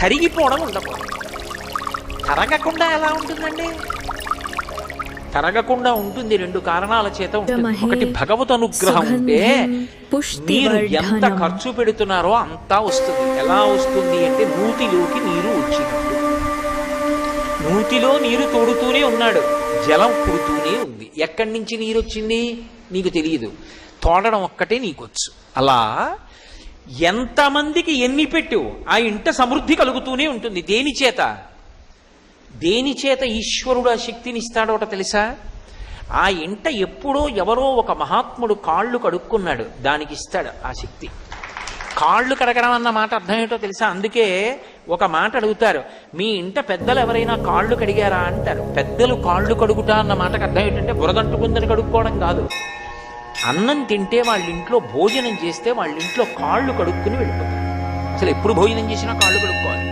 తరిగిపోవడం ఉండకూడదు. తరగకుండా ఎలా ఉంటుందండి? తరగకుండా ఉంటుంది రెండు కారణాల చేత ఉంటుంది. ఒకటి, భగవత్ అనుగ్రహం ఉంటే మీరు ఎంత ఖర్చు పెడుతున్నారో అంతా వస్తుంది. ఎలా వస్తుంది అంటే నూతిలోకి నీరు వచ్చినట్టు. నూతిలో నీరు తోడుతూనే ఉన్నాడు, జలం పుడుతూనే ఉంది. ఎక్కడి నుంచి నీరు వచ్చింది నీకు తెలియదు, తోడడం ఒక్కటే నీకొచ్చు. అలా ఎంతమందికి ఎన్ని పెట్టు ఆ ఇంట సమృద్ధి కలుగుతూనే ఉంటుంది. దేని చేత? దేని చేత ఈశ్వరుడు ఆ శక్తిని ఇస్తాడో తెలుసా? ఆ ఇంట ఎప్పుడో ఎవరో ఒక మహాత్ముడు కాళ్ళు కడుక్కున్నాడు, దానికి ఇస్తాడు ఆ శక్తి. కాళ్ళు కడగడం అన్న మాట అర్థం ఏంటో తెలుసా? అందుకే ఒక మాట అడుగుతారు, మీ ఇంట పెద్దలు ఎవరైనా కాళ్ళు కడిగారా అంటారు. పెద్దలు కాళ్ళు కడుగుతా అన్న మాటకు అర్థం ఏంటంటే బురదంటుకుందని కడుక్కోవడం కాదు. అన్నం తింటే వాళ్ళ ఇంట్లో భోజనం చేస్తే వాళ్ళ ఇంట్లో కాళ్ళు కడుక్కుని వెళ్ళిపోతారు. అసలు ఎప్పుడు భోజనం చేసినా కాళ్ళు కడుక్కోవాలి.